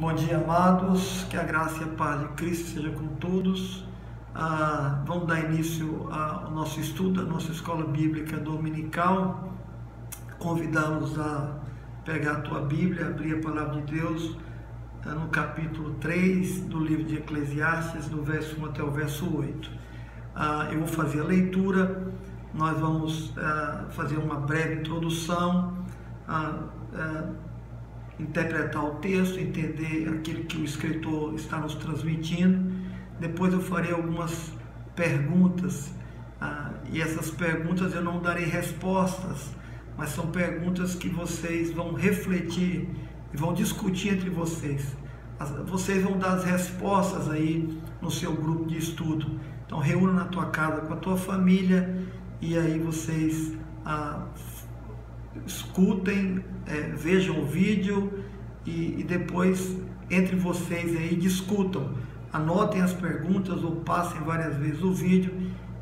Bom dia, amados, que a graça e a paz de Cristo seja com todos. Vamos dar início ao nosso estudo, à nossa escola bíblica dominical. Convidá-los a pegar a tua Bíblia, abrir a palavra de Deus no capítulo 3 do livro de Eclesiastes, do verso 1 até o verso 8. Eu vou fazer a leitura, nós vamos fazer uma breve introdução, interpretar o texto, entender aquilo que o escritor está nos transmitindo. Depois eu farei algumas perguntas, e essas perguntas eu não darei respostas, mas são perguntas que vocês vão refletir e vão discutir entre vocês. Vocês vão dar as respostas aí no seu grupo de estudo. Então reúna na tua casa com a tua família e aí vocês escutem, vejam o vídeo e depois entre vocês aí discutam, anotem as perguntas ou passem várias vezes o vídeo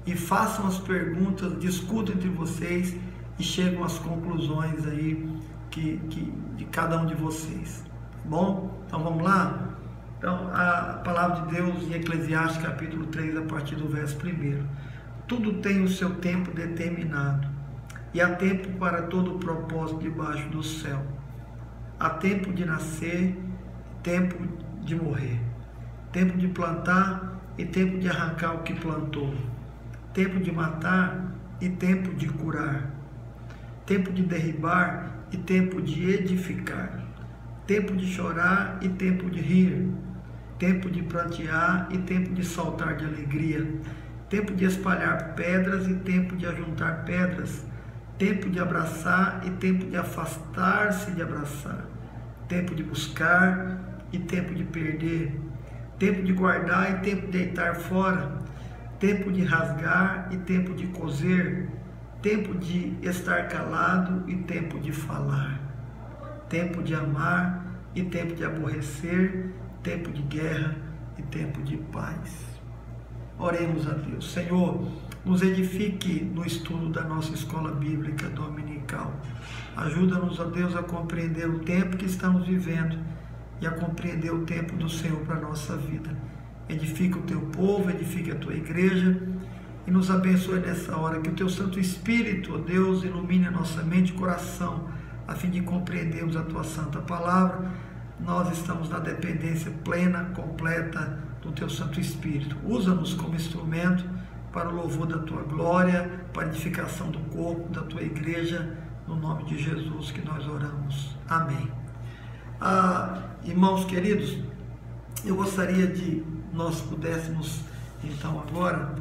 e façam as perguntas, discutam entre vocês e chegam às conclusões aí de cada um de vocês. Bom, então vamos lá? Então a palavra de Deus em Eclesiastes capítulo 3 a partir do verso 1. Tudo tem o seu tempo determinado, e há tempo para todo o propósito debaixo do céu. Há tempo de nascer, tempo de morrer, tempo de plantar e tempo de arrancar o que plantou, tempo de matar e tempo de curar, tempo de derribar e tempo de edificar, tempo de chorar e tempo de rir, tempo de prantear e tempo de saltar de alegria, tempo de espalhar pedras e tempo de ajuntar pedras, tempo de abraçar e tempo de afastar-se de abraçar, tempo de buscar e tempo de perder, tempo de guardar e tempo de deitar fora, tempo de rasgar e tempo de coser, tempo de estar calado e tempo de falar, tempo de amar e tempo de aborrecer, tempo de guerra e tempo de paz. Oremos a Deus. Senhor, nos edifique no estudo da nossa escola bíblica dominical. Ajuda-nos, ó Deus, a compreender o tempo que estamos vivendo e a compreender o tempo do Senhor para a nossa vida. Edifica o teu povo, edifica a tua igreja e nos abençoe nessa hora. Que o teu Santo Espírito, ó Deus, ilumine a nossa mente e coração a fim de compreendermos a tua santa palavra. Nós estamos na dependência plena, completa do teu Santo Espírito. Usa-nos como instrumento para o louvor da tua glória, para a edificação do corpo da tua igreja, no nome de Jesus que nós oramos. Amém. Irmãos queridos, eu gostaria de nós pudéssemos então agora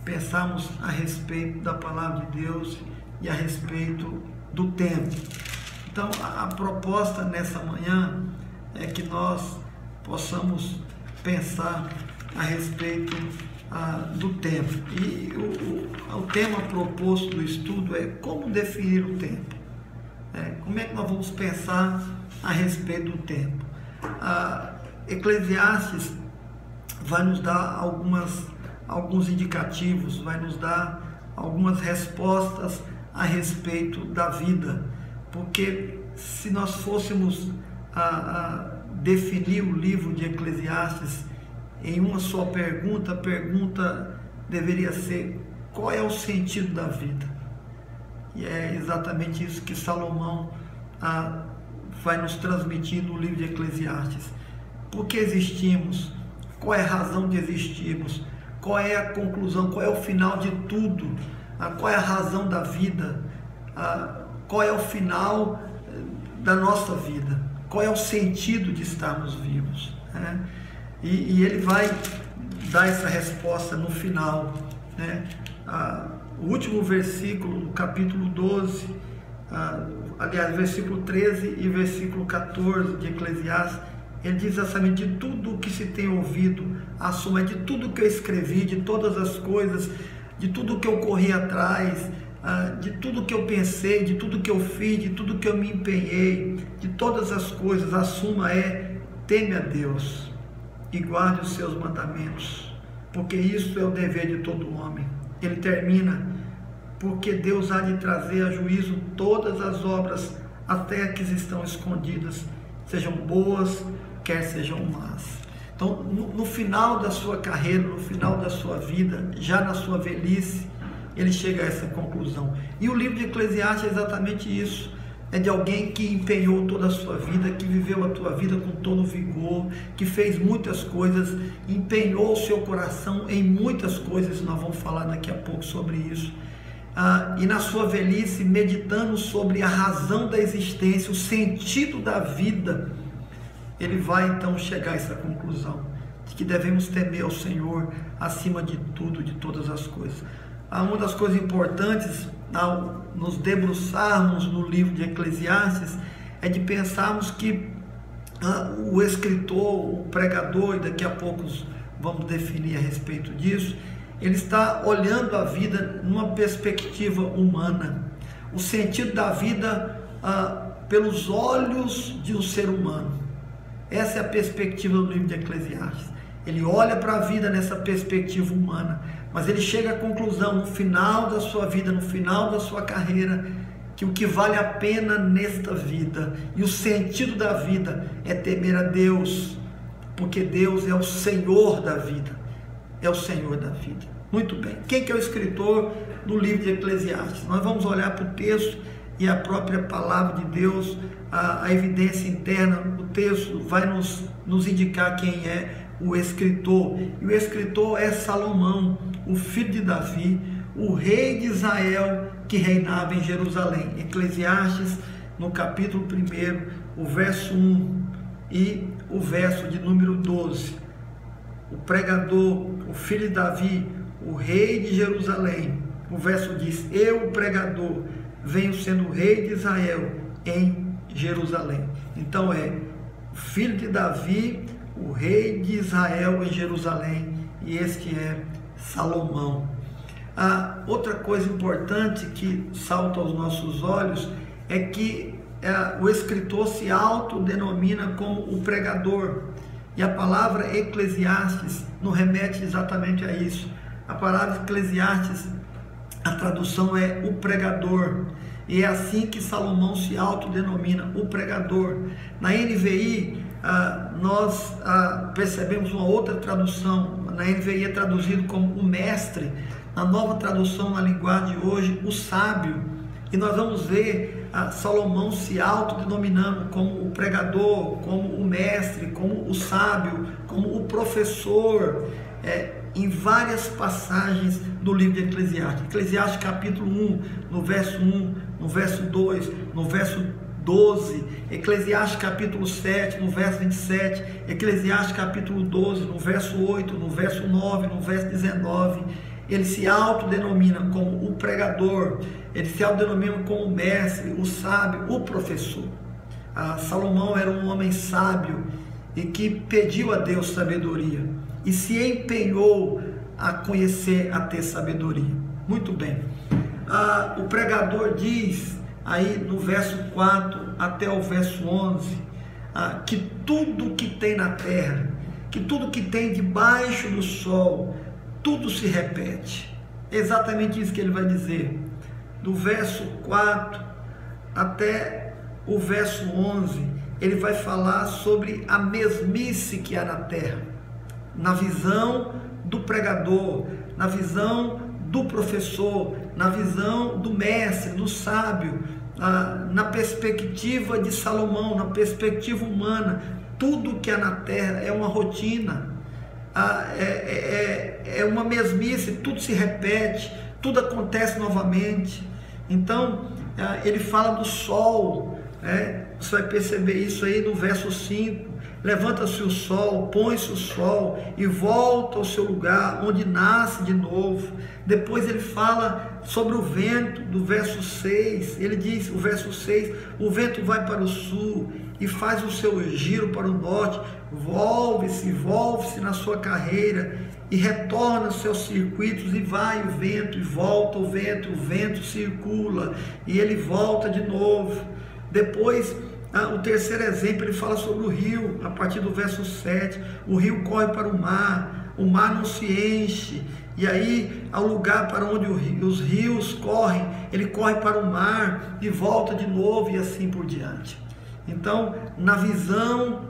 pensarmos a respeito da palavra de Deus e a respeito do tempo. Então a proposta nessa manhã é que nós possamos pensar a respeito do tempo. E o tema proposto do estudo é como definir o tempo. Como é que nós vamos pensar a respeito do tempo? Eclesiastes vai nos dar alguns indicativos, vai nos dar algumas respostas a respeito da vida, porque se nós fôssemos definir o livro de Eclesiastes em uma só pergunta, a pergunta deveria ser: qual é o sentido da vida? E é exatamente isso que Salomão vai nos transmitir no livro de Eclesiastes. Por que existimos? Qual é a razão de existirmos? Qual é a conclusão? Qual é o final de tudo? Qual é a razão da vida? Qual é o final da nossa vida? Qual é o sentido de estarmos vivos? E ele vai dar essa resposta no final. O último versículo, no capítulo 12, aliás, versículo 13 e versículo 14 de Eclesiastes, ele diz exatamente: de tudo o que se tem ouvido, a soma de tudo que eu escrevi, de todas as coisas, de tudo que eu corri atrás, de tudo que eu pensei, de tudo que eu fiz, de tudo que eu me empenhei, de todas as coisas, a suma é: teme a Deus e guarde os seus mandamentos, porque isso é o dever de todo homem. Ele termina: porque Deus há de trazer a juízo todas as obras, até que estão escondidas, sejam boas quer sejam más. Então, no final da sua carreira, no final da sua vida, já na sua velhice, ele chega a essa conclusão. E o livro de Eclesiastes é exatamente isso. É de alguém que empenhou toda a sua vida, que viveu a tua vida com todo vigor, que fez muitas coisas, empenhou o seu coração em muitas coisas, nós vamos falar daqui a pouco sobre isso. E na sua velhice, meditando sobre a razão da existência, o sentido da vida, ele vai então chegar a essa conclusão, de que devemos temer ao Senhor acima de tudo, de todas as coisas. Uma das coisas importantes ao nos debruçarmos no livro de Eclesiastes é de pensarmos que o escritor, o pregador, e daqui a pouco vamos definir a respeito disso, ele está olhando a vida numa perspectiva humana, o sentido da vida pelos olhos de um ser humano. Essa é a perspectiva do livro de Eclesiastes. Ele olha para a vida nessa perspectiva humana, mas ele chega à conclusão, no final da sua vida, no final da sua carreira, que o que vale a pena nesta vida, e o sentido da vida, é temer a Deus, porque Deus é o Senhor da vida, é o Senhor da vida. Muito bem, quem que é o escritor do livro de Eclesiastes? Nós vamos olhar para o texto e a própria palavra de Deus, a evidência interna, o texto vai nos indicar quem é o escritor, e o escritor é Salomão, o filho de Davi, o rei de Israel que reinava em Jerusalém. Eclesiastes, no capítulo 1, o verso 1 e o verso de número 12. O pregador, o filho de Davi, o rei de Jerusalém. O verso diz: eu, o pregador, venho sendo rei de Israel em Jerusalém. Então é o filho de Davi, o rei de Israel em Jerusalém, e este é Salomão. Outra coisa importante que salta aos nossos olhos é que o escritor se autodenomina como o pregador, e a palavra Eclesiastes nos remete exatamente a isso. A palavra Eclesiastes, a tradução é o pregador, e é assim que Salomão se autodenomina, o pregador. Na NVI, nós percebemos uma outra tradução. Na NVI é traduzido como o mestre, na nova tradução na linguagem de hoje, o sábio. E nós vamos ver Salomão se autodenominando como o pregador, como o mestre, como o sábio, como o professor, em várias passagens do livro de Eclesiastes. Eclesiastes capítulo 1, no verso 1, no verso 2, no verso 12, Eclesiastes capítulo 7, no verso 27, Eclesiastes capítulo 12, no verso 8, no verso 9, no verso 19, ele se autodenomina como o pregador, ele se autodenomina como o mestre, o sábio, o professor. Salomão era um homem sábio e que pediu a Deus sabedoria e se empenhou a conhecer, a ter sabedoria. Muito bem. O pregador diz aí no verso 4 até o verso 11, que tudo que tem na terra, que tudo que tem debaixo do sol, tudo se repete. É exatamente isso que ele vai dizer. Do verso 4 até o verso 11, ele vai falar sobre a mesmice que há na terra, na visão do pregador, na visão do professor, na visão do mestre, do sábio, na perspectiva de Salomão, na perspectiva humana. Tudo que há na terra é uma rotina, é uma mesmice, tudo se repete, tudo acontece novamente. Então ele fala do sol, você vai perceber isso aí no verso 5. Levanta-se o sol, põe-se o sol e volta ao seu lugar, onde nasce de novo. Depois ele fala sobre o vento, do verso 6, ele diz, o verso 6, o vento vai para o sul e faz o seu giro para o norte, volve-se na sua carreira e retorna aos seus circuitos, e vai o vento e volta o vento circula e ele volta de novo. Depois, o terceiro exemplo, ele fala sobre o rio, a partir do verso 7, o rio corre para o mar não se enche, e aí ao lugar para onde os rios correm, ele corre para o mar e volta de novo, e assim por diante. Então, na visão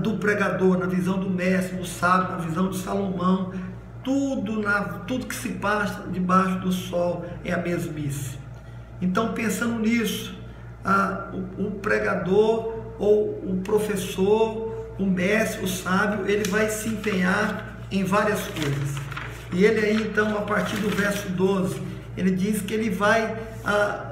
do pregador, na visão do mestre, do sábio, na visão de Salomão, tudo que se passa debaixo do sol é a mesmice. Então, pensando nisso, o pregador ou o professor, o mestre, o sábio, ele vai se empenhar em várias coisas. E ele aí, então, a partir do verso 12, ele diz que ele vai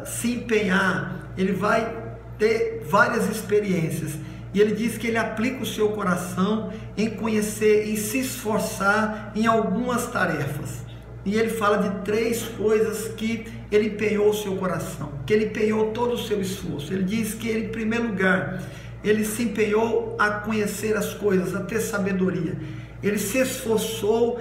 se empenhar, ele vai ter várias experiências. E ele diz que ele aplica o seu coração em conhecer, em se esforçar em algumas tarefas. E ele fala de 3 coisas que ele empenhou o seu coração, que ele empenhou todo o seu esforço. Ele diz que ele, em primeiro lugar, ele se empenhou a conhecer as coisas, a ter sabedoria. Ele se esforçou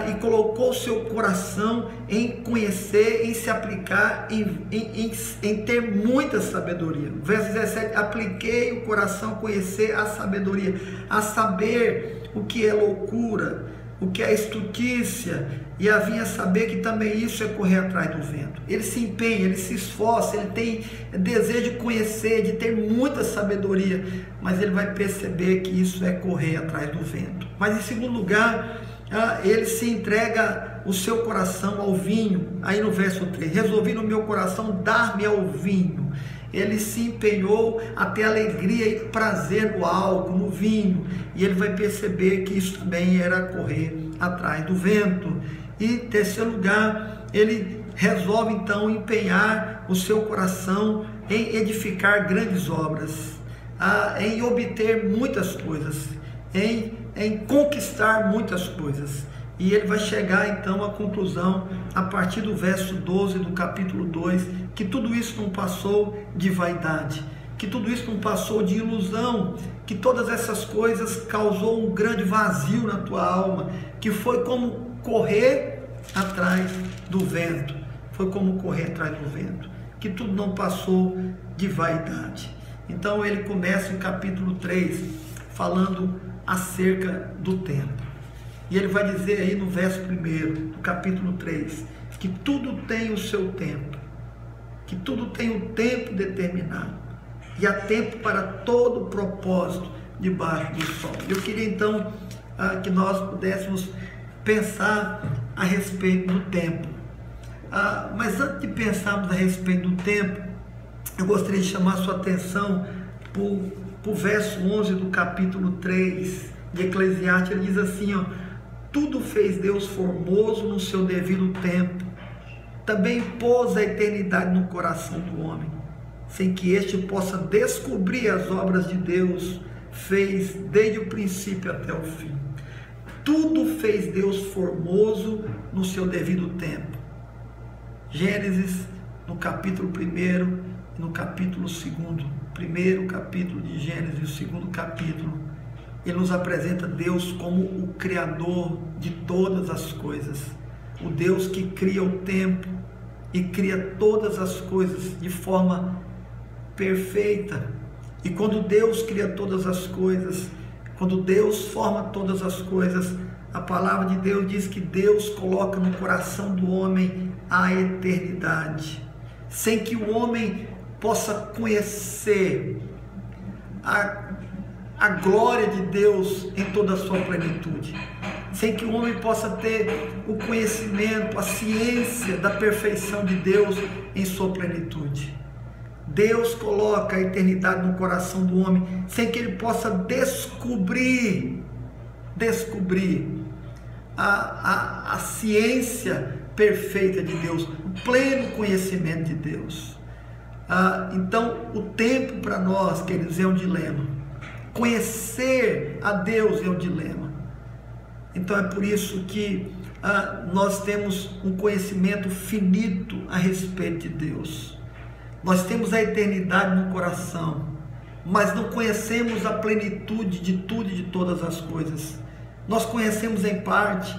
e colocou o seu coração em conhecer, em se aplicar, em ter muita sabedoria. Verso 17, apliquei o coração a conhecer a sabedoria, a saber o que é loucura, o que é estutícia, e a vinha saber que também isso é correr atrás do vento. Ele se empenha, ele se esforça, ele tem desejo de conhecer, de ter muita sabedoria, mas ele vai perceber que isso é correr atrás do vento. Mas em segundo lugar, ele se entrega o seu coração ao vinho. Aí no verso 3, resolvi no meu coração dar-me ao vinho. Ele se empenhou a ter alegria e prazer no álcool, no vinho, e ele vai perceber que isso também era correr atrás do vento. E em terceiro lugar, ele resolve então empenhar o seu coração em edificar grandes obras, em obter muitas coisas, em conquistar muitas coisas. E ele vai chegar então à conclusão, a partir do verso 12 do capítulo 2, que tudo isso não passou de vaidade, que tudo isso não passou de ilusão, que todas essas coisas causou um grande vazio na tua alma, que foi como correr atrás do vento, foi como correr atrás do vento, que tudo não passou de vaidade. Então ele começa o capítulo 3 falando acerca do tempo. E ele vai dizer aí no verso 1 do capítulo 3, que tudo tem o seu tempo, que tudo tem um tempo determinado, e há tempo para todo propósito debaixo do sol. Eu queria então que nós pudéssemos pensar a respeito do tempo. Mas antes de pensarmos a respeito do tempo, eu gostaria de chamar a sua atenção para o verso 11 do capítulo 3 de Eclesiastes. Ele diz assim, tudo fez Deus formoso no seu devido tempo, também pôs a eternidade no coração do homem, sem que este possa descobrir as obras de Deus, fez desde o princípio até o fim. Tudo fez Deus formoso no seu devido tempo. Gênesis, no capítulo 1 e no capítulo 2, primeiro capítulo de Gênesis e o segundo capítulo, ele nos apresenta Deus como o Criador de todas as coisas, o Deus que cria o tempo e cria todas as coisas de forma perfeita. E quando Deus cria todas as coisas, quando Deus forma todas as coisas, a palavra de Deus diz que Deus coloca no coração do homem a eternidade, sem que o homem possa conhecer a glória de Deus em toda a sua plenitude, sem que o homem possa ter o conhecimento, a ciência da perfeição de Deus em sua plenitude. Deus coloca a eternidade no coração do homem, sem que ele possa descobrir a ciência perfeita de Deus, o pleno conhecimento de Deus. Então, o tempo para nós, queridos, é um dilema. Conhecer a Deus é um dilema. Então é por isso que nós temos um conhecimento finito a respeito de Deus. Nós temos a eternidade no coração, mas não conhecemos a plenitude de tudo e de todas as coisas. Nós conhecemos em parte.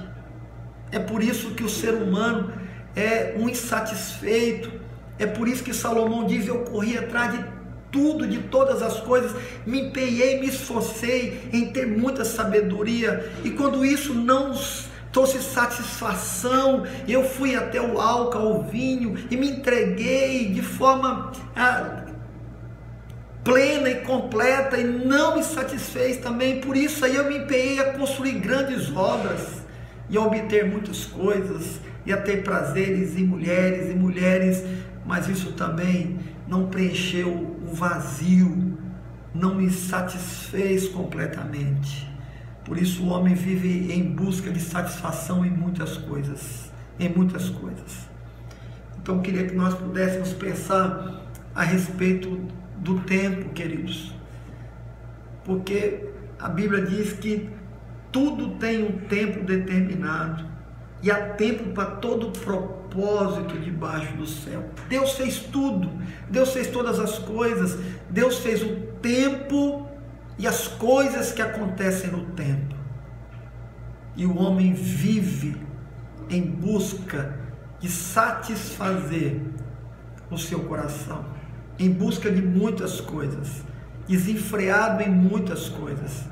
É por isso que o ser humano é um insatisfeito. É por isso que Salomão diz: eu corri atrás de tudo, de todas as coisas, me empenhei, me esforcei em ter muita sabedoria, e quando isso não trouxe satisfação, eu fui até o álcool, ao vinho, e me entreguei de forma plena e completa, e não me satisfez também. Por isso aí eu me empenhei a construir grandes obras e a obter muitas coisas e a ter prazeres em mulheres e mulheres, mas isso também não preencheu o vazio, não me satisfez completamente. Por isso o homem vive em busca de satisfação em muitas coisas, Então eu queria que nós pudéssemos pensar a respeito do tempo, queridos, porque a Bíblia diz que tudo tem um tempo determinado e há tempo para todo propósito debaixo do céu. Deus fez tudo, Deus fez todas as coisas, Deus fez o tempo e as coisas que acontecem no tempo. E o homem vive em busca de satisfazer o seu coração, em busca de muitas coisas, desenfreado em muitas coisas,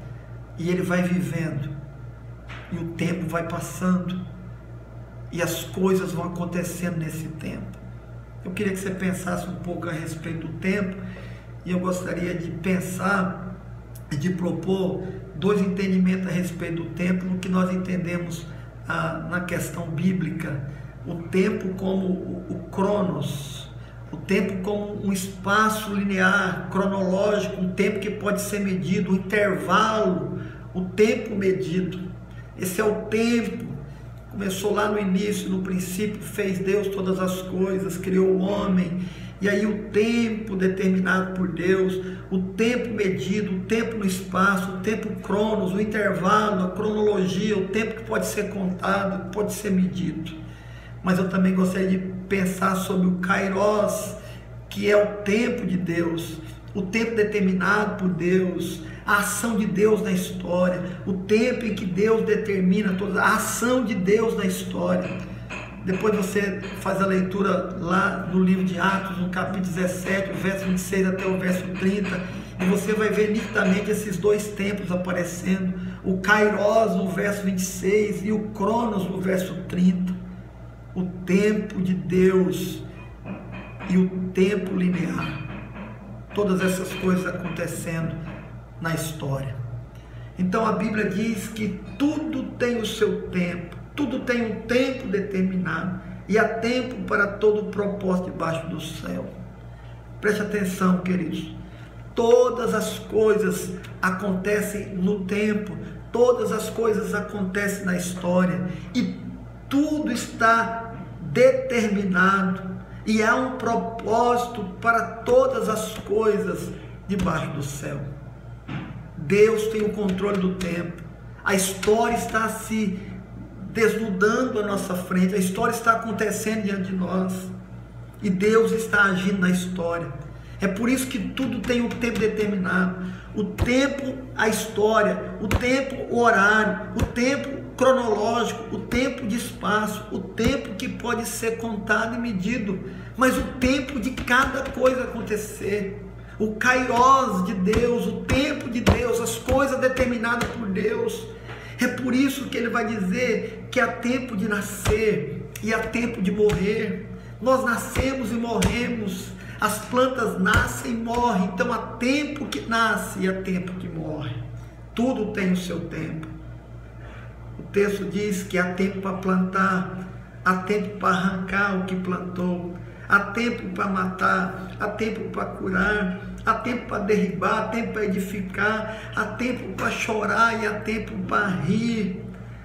e ele vai vivendo, e o tempo vai passando, e as coisas vão acontecendo nesse tempo. Eu queria que você pensasse um pouco a respeito do tempo, e eu gostaria de pensar, de propor dois entendimentos a respeito do tempo, no que nós entendemos na questão bíblica: o tempo como o cronos, o tempo como um espaço linear, cronológico, um tempo que pode ser medido, um intervalo, o tempo medido. Esse é o tempo. Começou lá no início, no princípio fez Deus todas as coisas, criou o homem, e aí o tempo determinado por Deus, o tempo medido, o tempo no espaço, o tempo cronos, o intervalo, a cronologia, o tempo que pode ser contado, pode ser medido. Mas eu também gostaria de pensar sobre o kairos, que é o tempo de Deus, o tempo determinado por Deus, a ação de Deus na história, o tempo em que Deus determina toda a ação de Deus na história. Depois você faz a leitura lá no livro de Atos, no capítulo 17, o verso 26 até o verso 30, e você vai ver nitidamente esses dois tempos aparecendo, o kairos no verso 26 e o cronos no verso 30. O tempo de Deus e o tempo linear, todas essas coisas acontecendo na história. Então a Bíblia diz que tudo tem o seu tempo, tudo tem um tempo determinado, e há tempo para todo propósito debaixo do céu. Preste atenção, queridos, todas as coisas acontecem no tempo, todas as coisas acontecem na história, e tudo está determinado, e há um propósito para todas as coisas debaixo do céu. Deus tem o controle do tempo, a história está se desnudando à nossa frente, a história está acontecendo diante de nós, e Deus está agindo na história. É por isso que tudo tem um tempo determinado, o tempo, a história, o tempo, o horário, o tempo cronológico, o tempo de espaço, o tempo que pode ser contado e medido, mas o tempo de cada coisa acontecer, o kairos de Deus, o tempo de Deus, as coisas determinadas por Deus. É por isso que ele vai dizer que há tempo de nascer e há tempo de morrer. Nós nascemos e morremos, as plantas nascem e morrem, então há tempo que nasce e há tempo que morre. Tudo tem o seu tempo. O texto diz que há tempo para plantar, há tempo para arrancar o que plantou, há tempo para matar, há tempo para curar, há tempo para derribar, há tempo para edificar, há tempo para chorar e há tempo para rir,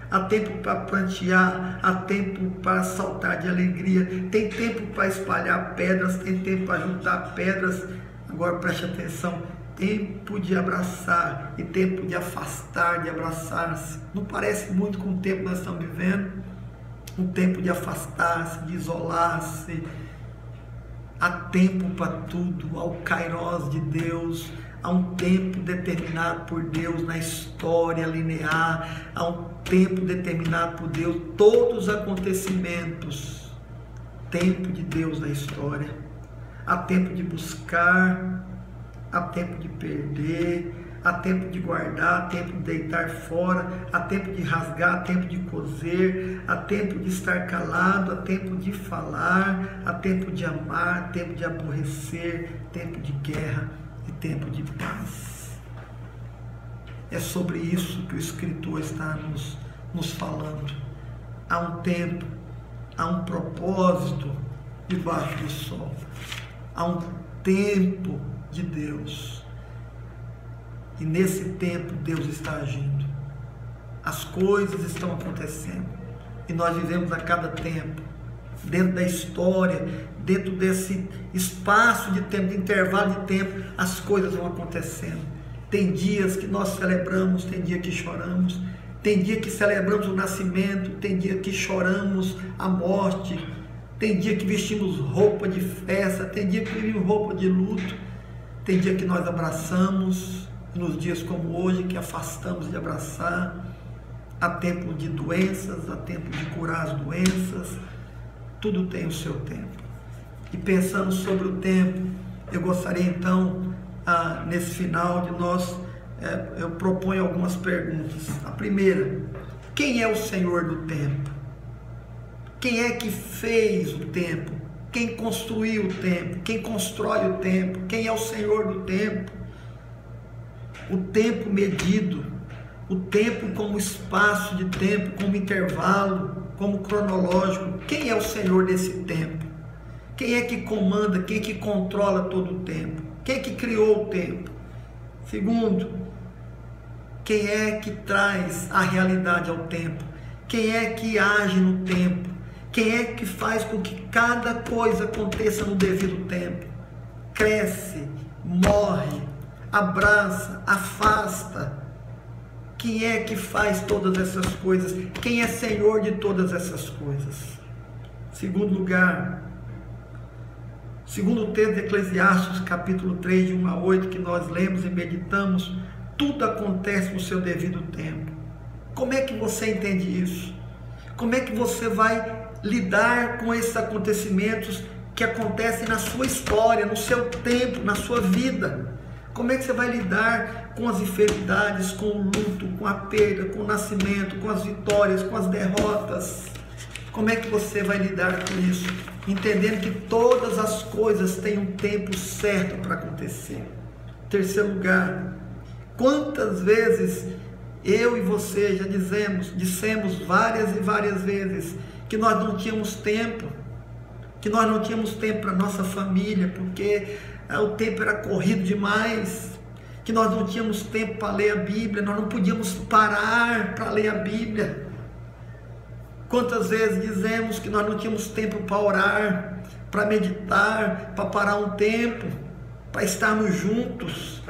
há tempo para prantear, há tempo para saltar de alegria, tem tempo para espalhar pedras, tem tempo para juntar pedras. Agora preste atenção, tempo de abraçar e tempo de afastar, de abraçar-se. Não parece muito com o tempo que nós estamos vivendo? Um tempo de afastar-se, de isolar-se. Há tempo para tudo, há o kairos de Deus, há um tempo determinado por Deus na história linear, há um tempo determinado por Deus, todos os acontecimentos, tempo de Deus na história. Há tempo de buscar, há tempo de perder, há tempo de guardar, há tempo de deitar fora, há tempo de rasgar, há tempo de coser, há tempo de estar calado, há tempo de falar, há tempo de amar, tempo de aborrecer, tempo de guerra. e tempo de paz. É sobre isso que o escritor está nos falando. Há um tempo, há um propósito debaixo do sol. Há um tempo de Deus. E nesse tempo Deus está agindo. As coisas estão acontecendo. E nós vivemos a cada tempo, dentro da história, dentro desse espaço de tempo, de intervalo de tempo, as coisas vão acontecendo. Tem dias que nós celebramos, tem dia que choramos, tem dia que celebramos o nascimento, tem dia que choramos a morte, tem dia que vestimos roupa de festa, tem dia que vestimos roupa de luto, tem dia que nós abraçamos, e nos dias como hoje que afastamos de abraçar. Há tempo de doenças, há tempo de curar as doenças, tudo tem o seu tempo. E pensando sobre o tempo, eu gostaria então, nesse final de nós, eu proponho algumas perguntas. A primeira: quem é o Senhor do tempo? Quem é que fez o tempo? Quem construiu o tempo? Quem constrói o tempo? Quem é o Senhor do tempo? O tempo medido, o tempo como espaço de tempo, como intervalo, como cronológico. Quem é o Senhor desse tempo? Quem é que comanda, quem é que controla todo o tempo? Quem é que criou o tempo? Segundo, quem é que traz a realidade ao tempo? Quem é que age no tempo? Quem é que faz com que cada coisa aconteça no devido tempo? Cresce, morre, abraça, afasta. Quem é que faz todas essas coisas? Quem é Senhor de todas essas coisas? Segundo lugar, segundo o texto de Eclesiastes, capítulo 3, de 1 a 8, que nós lemos e meditamos, tudo acontece no seu devido tempo. Como é que você entende isso? Como é que você vai lidar com esses acontecimentos que acontecem na sua história, no seu tempo, na sua vida? Como é que você vai lidar com as enfermidades, com o luto, com a perda, com o nascimento, com as vitórias, com as derrotas? Como é que você vai lidar com isso? Entendendo que todas as coisas têm um tempo certo para acontecer. Terceiro lugar, quantas vezes eu e você já dissemos várias e várias vezes que nós não tínhamos tempo, que nós não tínhamos tempo para nossa família, porque o tempo era corrido demais, que nós não tínhamos tempo para ler a Bíblia, nós não podíamos parar para ler a Bíblia. Quantas vezes dizemos que nós não tínhamos tempo para orar, para meditar, para parar um tempo, para estarmos juntos?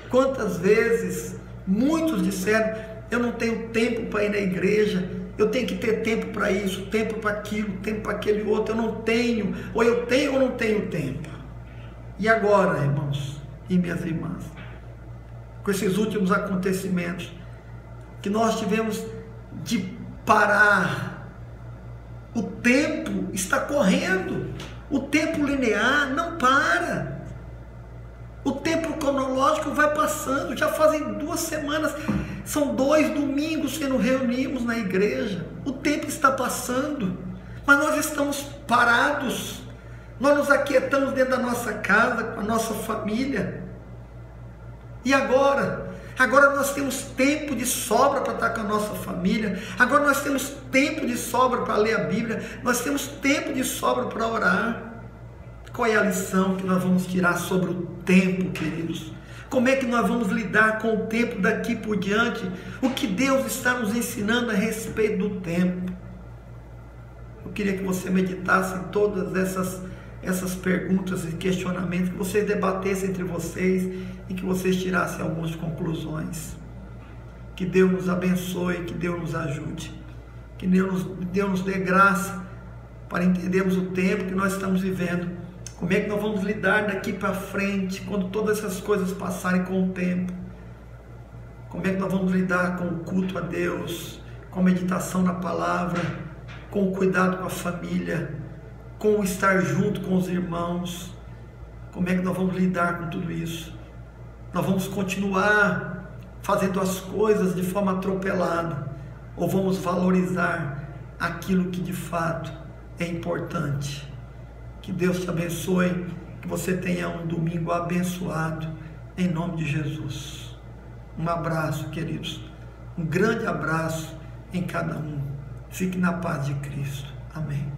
Quantas vezes muitos disseram: eu não tenho tempo para ir na igreja, eu tenho que ter tempo para isso, tempo para aquilo, tempo para aquele outro, eu não tenho, ou eu tenho ou não tenho tempo. E agora, irmãos e minhas irmãs, com esses últimos acontecimentos, que nós tivemos de parar, o tempo está correndo, o tempo linear não para, o tempo cronológico vai passando. Já fazem 2 semanas, são 2 domingos que nos reunimos na igreja, o tempo está passando, mas nós estamos parados. Nós nos aquietamos dentro da nossa casa, com a nossa família. E agora? Agora nós temos tempo de sobra para estar com a nossa família. Agora nós temos tempo de sobra para ler a Bíblia. Nós temos tempo de sobra para orar. Qual é a lição que nós vamos tirar sobre o tempo, queridos? Como é que nós vamos lidar com o tempo daqui por diante? O que Deus está nos ensinando a respeito do tempo? Eu queria que você meditasse em todas essas perguntas e questionamentos, que vocês debatessem entre vocês e que vocês tirassem algumas conclusões. Que Deus nos abençoe, que Deus nos ajude, que Deus nos dê graça para entendermos o tempo que nós estamos vivendo. Como é que nós vamos lidar daqui para frente, quando todas essas coisas passarem com o tempo? Como é que nós vamos lidar com o culto a Deus, com a meditação na palavra, com o cuidado com a família, com o estar junto com os irmãos? Como é que nós vamos lidar com tudo isso? Nós vamos continuar fazendo as coisas de forma atropelada, ou vamos valorizar aquilo que de fato é importante? Que Deus te abençoe, que você tenha um domingo abençoado. em nome de Jesus. Um abraço, queridos. Um grande abraço em cada um. Fique na paz de Cristo. Amém.